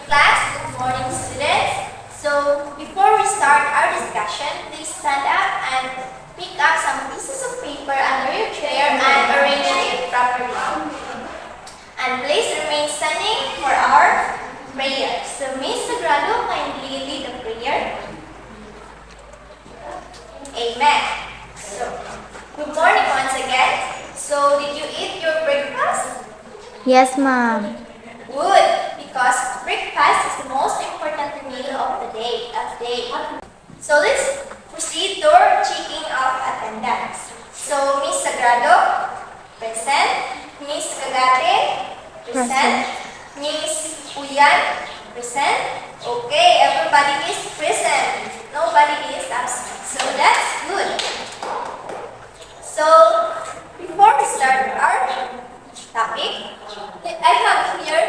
Class, good morning students. So before we start our discussion, please stand up and pick up some pieces of paper under your chair and arrange it properly. And please remain standing for our prayer. So Ms. Sagrado, kindly lead the prayer. Amen. So, good morning once again. So did you eat your breakfast? Yes, ma'am. Good, because breakfast is the most important meal of the day. So let's proceed to our checking of attendance. So Miss Sagrado, present. Miss Cagate, present. Miss Uyan, present. Okay, everybody is present. Nobody is absent. So that's good. So before we start our topic, I have here,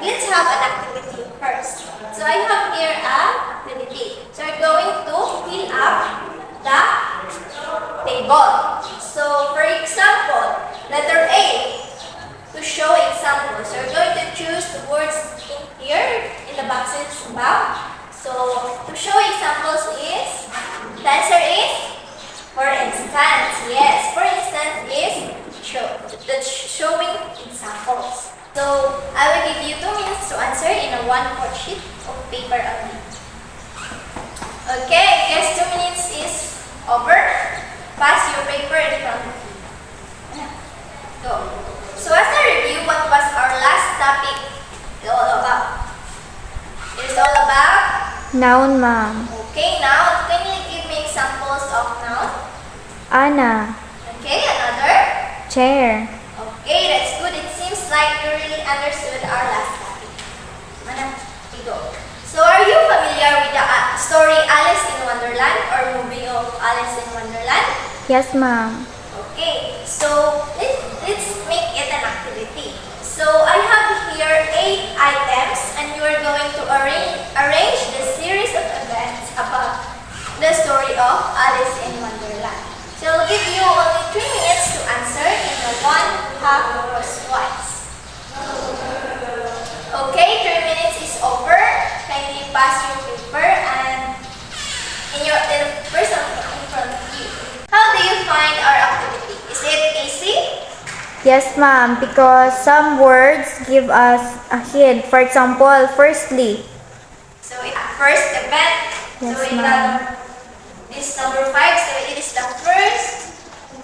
let's have an activity first. So I have here a activity. So we're going to fill up the table. So for example, letter A, to show examples. So we're going to choose the words in here, in the boxes above. So to show examples is, the answer is, for instance. Yes, for instance is showing examples. So I will give you 2 minutes to answer in a 1/4 sheet of paper only. Okay, guess 2 minutes is over. Pass your paper in front of you. Go. So as a review, what was our last topic all about? It is all about Noun, ma'am. okay, noun. Can you give me examples of noun? Anna. Okay, another. Chair. Okay, that's good. It seems like you really understood our last topic. Go. So are you familiar with the story Alice in Wonderland or movie of Alice in Wonderland? Yes, ma'am. Okay, so let's make it an activity. So I have here 8 items and you are going to arrange the series of events about the story of Alice in Wonderland. So I'll give you only 3 minutes to answer in the 1/2 crosswise. Okay, 3 minutes is over. Kindly pass your paper and the person in front of you. How do you find our activity? Is it easy? Yes, ma'am, because some words give us a hint. For example, firstly. So first event. Yes, So in ma'am. this number 5, so it is the first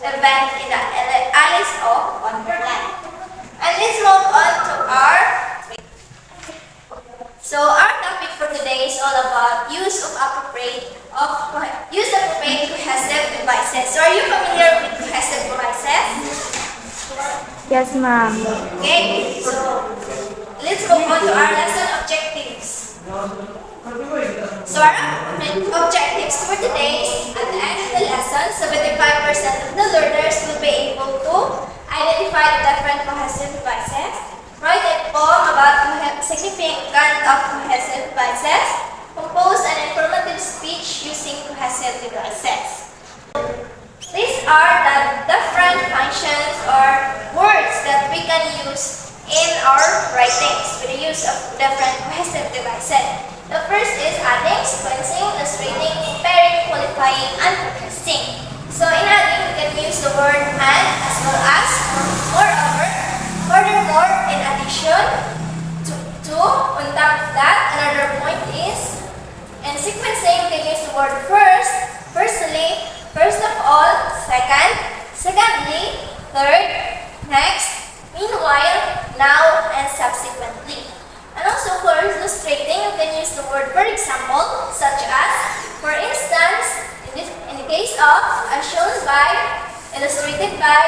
event in the Alice of Wonderland. And let's move on to our. So our topic for today is all about use appropriate cohesive devices. So are you familiar with cohesive devices? Yes, ma'am. Okay, so let's move on to our lesson objectives. So our objectives for today is at the end of the lesson, 75% of the learners will be able to identify the different cohesive devices, write a poem about significance of cohesive devices, compose an informative speech using cohesive devices. These are the different functions or words that we can use in our writings with the use of different cohesive devices. The first is adding, sequencing, illustrating, comparing, qualifying, and contrasting. So in adding, we can use the word and as well as moreover. Furthermore, in addition to on top of that, another point is in sequencing, we can use the word first, firstly, first of all, second, secondly, third, next, meanwhile, now, and subsequently. And also for illustrating, you can use the word for example, such as, for instance, in the case of as shown by, illustrated by,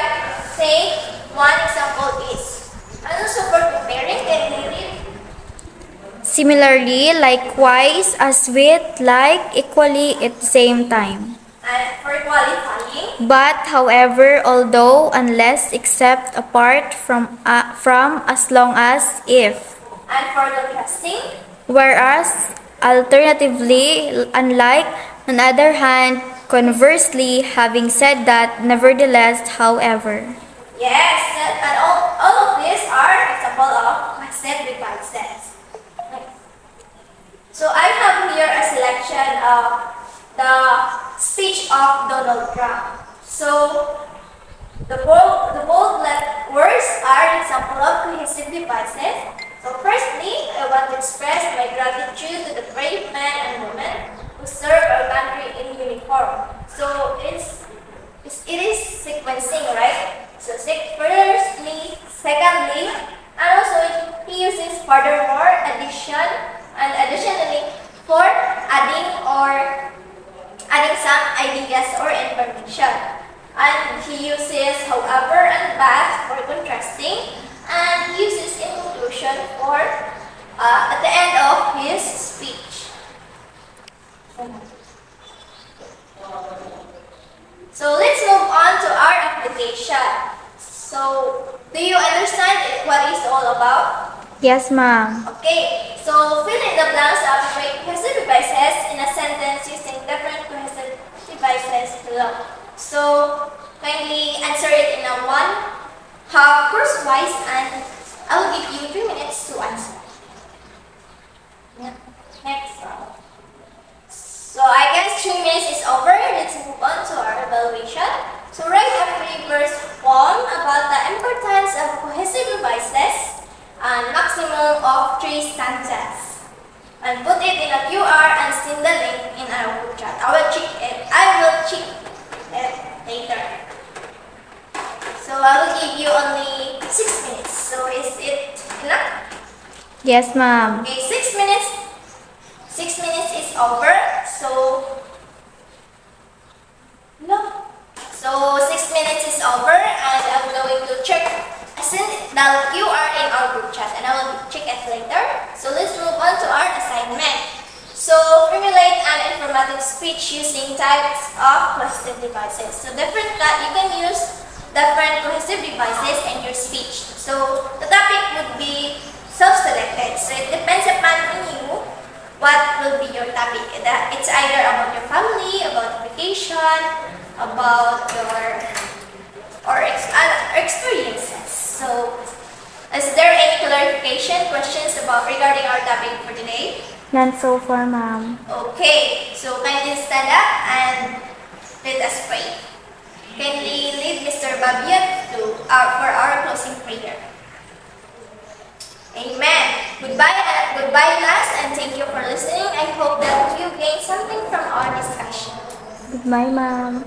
say, one example is. And also for comparing, can you read? Similarly, likewise, as with, like, equally, at the same time. And for qualifying, But, however, although, unless, except, apart from, as long as, if. and for contrasting, Whereas, alternatively, unlike, on the other hand, conversely, having said that, nevertheless, however. yes, and all of these are example of cohesive devices. will drown. So, the bold words are example of cohesive devices. So firstly, I want to express my gratitude to the brave men and women who serve our country in uniform. So it is sequencing, right? So firstly, secondly, and also he uses furthermore, addition, and additionally for adding some ideas or information. And he uses however and but for contrasting, and uses in conclusion for at the end of his speech. So let's move on to our application. So do you understand what it's all about? Yes, ma'am. Okay, so fill in the blanks of cohesive devices in a sentence using different cohesive devices below. So kindly answer it in a half course-wise, and I will give you 3 minutes to answer. Yeah. Next. So I guess 3 minutes is over. Let's move on to our evaluation. So write a free-verse poem about the importance of cohesive devices and maximum of 3 stanzas. And put it in a QR and send the link in our group chat. I will check it later. So I will give you only 6 minutes. So is it enough? Yes, ma'am. Okay, 6 minutes. 6 minutes is over. So 6 minutes is over, and I'm going to check. I send the QR in our group chat, and I will check it later. So let's move on to our assignment. So formulate an informative speech using types of cohesive devices. So you can use different cohesive devices in your speech. So the topic would be self-selected. So it depends upon you what will be your topic. It's either about your family, about vacation, about your experiences. So is there any clarification, questions regarding our topic for today? None so far, ma'am. Okay, so kindly stand up and let us pray. Kindly lead Mr. Babiat for our closing prayer. Amen. Goodbye, class, and thank you for listening. I hope that you gained something from our discussion. Goodbye, ma'am.